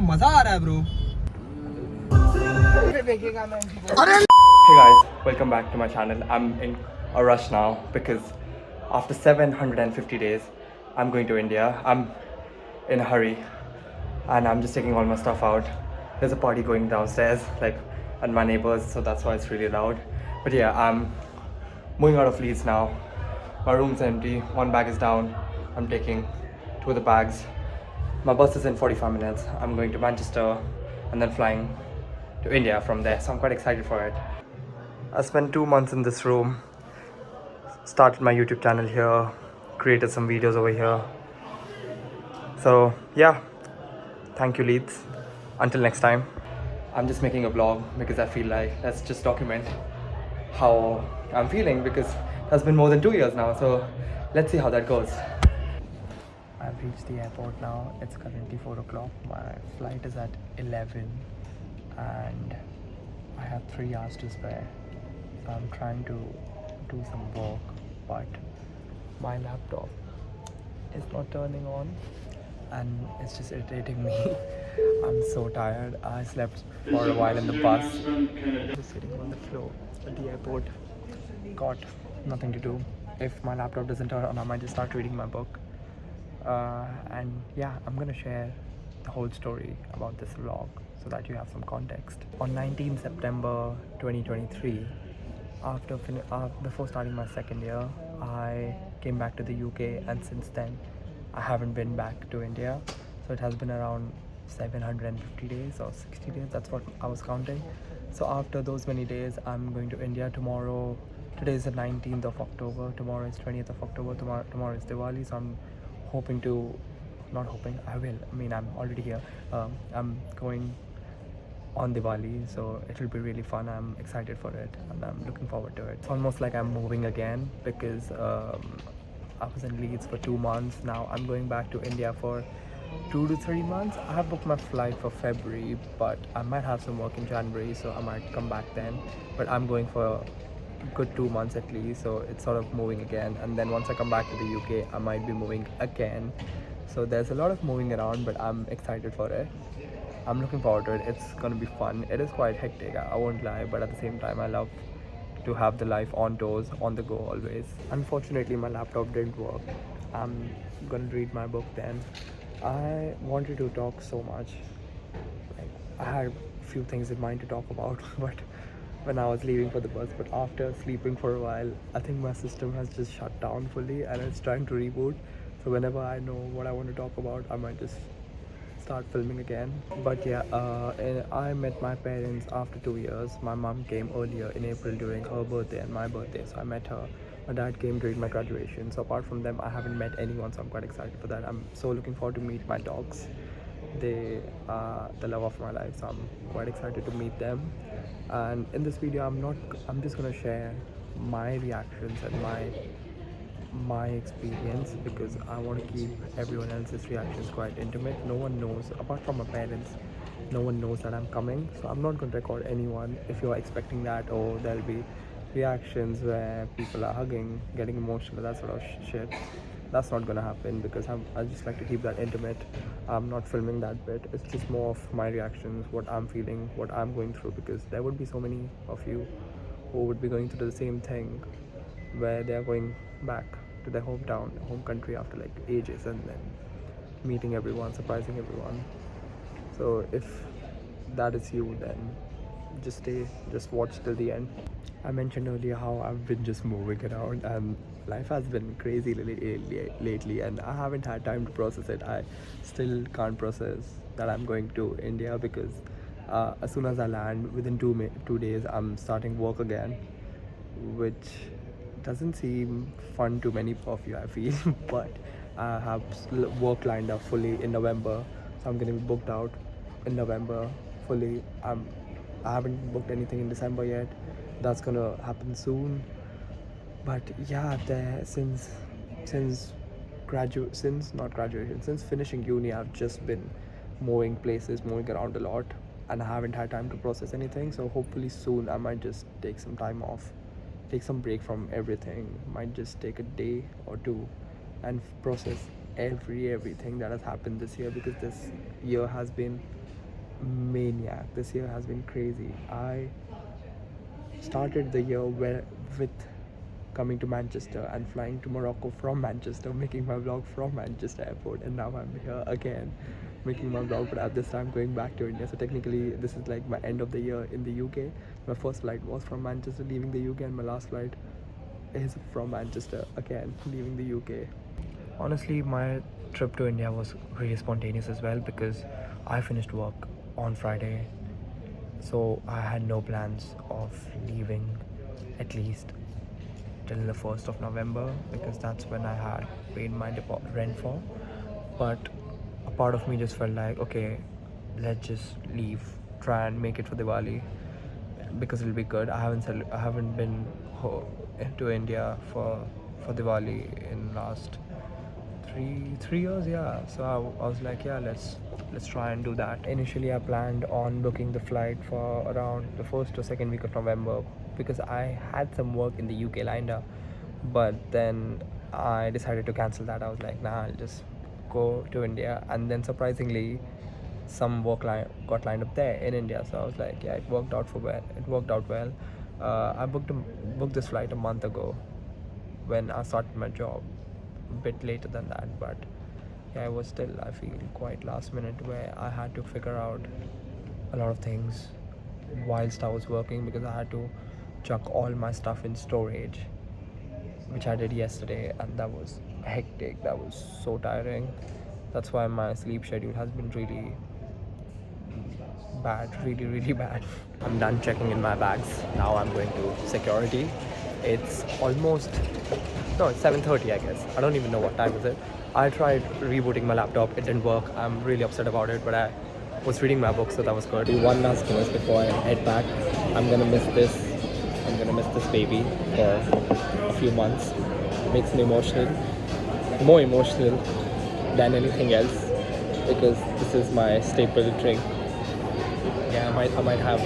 मजा आ रहा है bro. Hey guys, welcome back to my channel. I'm in a rush now because after 750 days I'm going to India. I'm in a hurry and I'm just taking all my stuff out. There's a party going downstairs like at my neighbors, so that's why it's really loud. But yeah, I'm moving out of Leeds now. My room's empty, one bag is down. I'm taking two of the bags. My bus is in 45 minutes. I'm going to Manchester and then flying to India from there, so I'm quite excited for it. I spent 2 months in this room, started my YouTube channel here, created some videos over here. So yeah, thank you Leeds. Until next time. I'm just making a vlog because I feel like let's just document how I'm feeling because that's been more than 2 years now, so let's see how that goes. I've reached the airport now. It's currently 4 o'clock. My flight is at 11 and I have 3 hours to spare. So I'm trying to do some work, but my laptop is not turning on and it's just irritating me. I'm so tired. I slept for a while in the bus. Just sitting on the floor at the airport. Got nothing to do. If my laptop doesn't turn on, I might just start reading my book. And yeah, I'm gonna share the whole story about this vlog so that you have some context. On 19 September 2023, before starting my second year, I came back to the UK, and since then I haven't been back to India. So it has been around 750 days or 60 days, that's what I was counting. So after those many days, I'm going to India tomorrow. Today is the 19th of October, tomorrow is 20th of October, tomorrow is Diwali, so I'm hoping to, not hoping, I will, I mean I'm already here. I'm going on Diwali, so it'll be really fun. I'm excited for it and I'm looking forward to it. It's almost like I'm moving again because I was in Leeds for 2 months. Now I'm going back to India for 2 to 3 months. I have booked my flight for February, but I might have some work in January, so I might come back then. But I'm going for a good 2 months at least, so it's sort of moving again. And then once I come back to the UK, I might be moving again. So there's a lot of moving around, but I'm excited for it. I'm looking forward to it. It's gonna be fun. It is quite hectic, I won't lie, but at the same time I love to have the life on toes, on the go always. Unfortunately my laptop didn't work. I'm gonna read my book then. I wanted to talk so much, like I had a few things in mind to talk about but when I was leaving for the bus, but after sleeping for a while, I think my system has just shut down fully and it's trying to reboot. So whenever I know what I want to talk about, I might just start filming again. But yeah, I met my parents after 2 years. My mom came earlier in April during her birthday and my birthday, so I met her. My dad came during my graduation. So apart from them, I haven't met anyone, so I'm quite excited for that. I'm so looking forward to meet my dogs. They are the love of my life, so I'm quite excited to meet them. And in this video, I'm just gonna share my reactions and my experience because I want to keep everyone else's reactions quite intimate. No one knows, apart from my parents, no one knows that I'm coming, so I'm not going to record anyone. If you're expecting that, or there'll be reactions where people are hugging, getting emotional, that sort of shit, that's not gonna happen because I just like to keep that intimate. I'm not filming that bit. It's just more of my reactions, what I'm feeling, what I'm going through, because there would be so many of you who would be going through the same thing where they are going back to their hometown, home country after like ages, and then meeting everyone, surprising everyone. So if that is you, then just stay, just watch till the end. I mentioned earlier how I've been just moving around and life has been crazy lately and I haven't had time to process it. I still can't process that I'm going to India because as soon as I land, within 2 days, I'm starting work again, which doesn't seem fun to many of you, I feel. But I have work lined up fully in November, so I'm going to be booked out in November fully. I haven't booked anything in December yet. That's gonna happen soon. But yeah, since finishing uni, I've just been moving places, moving around a lot, and I haven't had time to process anything. So hopefully soon I might just take some time off, take some break from everything, might just take a day or two and process everything that has happened this year, because this year has been maniac. This year has been crazy. I started the year with coming to Manchester and flying to Morocco from Manchester, making my vlog from Manchester airport, and now I'm here again making my vlog, but at this time going back to India. So technically this is like my end of the year in the UK. My first flight was from Manchester leaving the UK, and my last flight is from Manchester again leaving the UK. Honestly, my trip to India was really spontaneous as well because I finished work on Friday, so I had no plans of leaving at least till the 1st of November because that's when I had paid my rent for. But a part of me just felt like, okay, let's just leave, try and make it for Diwali because it'll be good. I haven't been to India for Diwali in last three years, yeah. So I was like, yeah, let's try and do that. Initially I planned on booking the flight for around the first or second week of November because I had some work in the UK lined up, but then I decided to cancel that. I was like, nah, I'll just go to India, and then surprisingly some work got lined up there in India, so I was like, yeah, it worked out well. I booked this flight a month ago when I started my job, a bit later than that, but yeah, it was still, I feel, quite last minute, where I had to figure out a lot of things whilst I was working because I had to chuck all my stuff in storage, which I did yesterday, and that was hectic. That was so tiring. That's why my sleep schedule has been really bad, really bad. I'm done checking in my bags. Now I'm going to security. It's almost, no, it's 7:30, I guess. I don't even know what time is it. I tried rebooting my laptop. It didn't work. I'm really upset about it, but I was reading my book, so that was good. One last finish before I head back. I'm gonna miss this. I'm gonna miss this baby for a few months. It makes me emotional, more emotional than anything else, because this is my staple drink. Yeah, I might have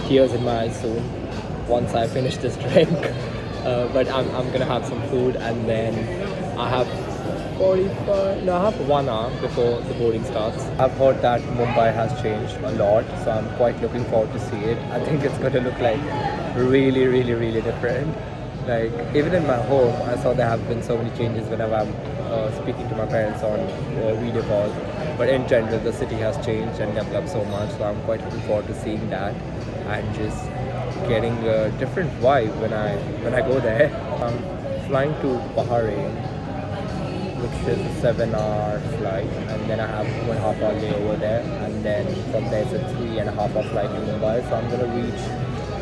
tears in my eyes soon once I finish this drink. But I'm gonna have some food, and then I have 1 hour before the boarding starts. I've heard that Mumbai has changed a lot, so I'm quite looking forward to see it. I think it's going to look like really different. Like, even in my home, I saw there have been so many changes whenever I'm speaking to my parents on video calls. But in general, the city has changed and developed so much, so I'm quite looking forward to seeing that and just getting a different vibe when I go there. I'm flying to Bahrain, which is a 7-hour flight, and then I have 1.5 hour layover there, and then from there it's a 3.5 hour flight to Mumbai. So I'm gonna reach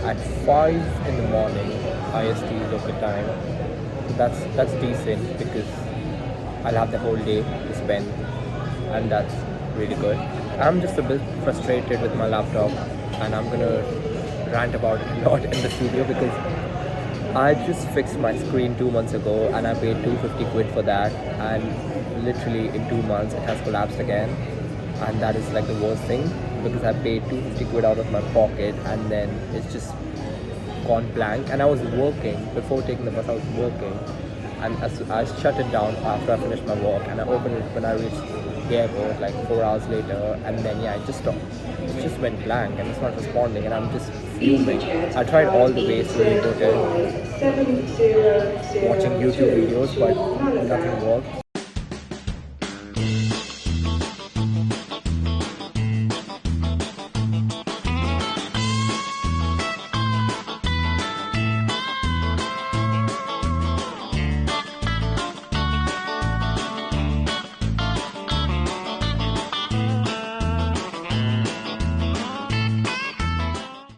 at 5 in the morning IST local time. So that's decent because I'll have the whole day to spend, and that's really good. I'm just a bit frustrated with my laptop, and I'm gonna rant about it a lot in the studio because I just fixed my screen 2 months ago and I paid 250 quid for that, and literally in 2 months it has collapsed again, and that is like the worst thing because I paid 250 quid out of my pocket and then it's just gone blank. And I was working before taking the bus. I was working, and I shut it down after I finished my work, and I opened it when I reached the airport like 4 hours later, and then yeah, it just stopped. It just went blank and it's not responding, and I'm just fuming. I tried all the ways to reboot it, watching YouTube videos, but nothing worked.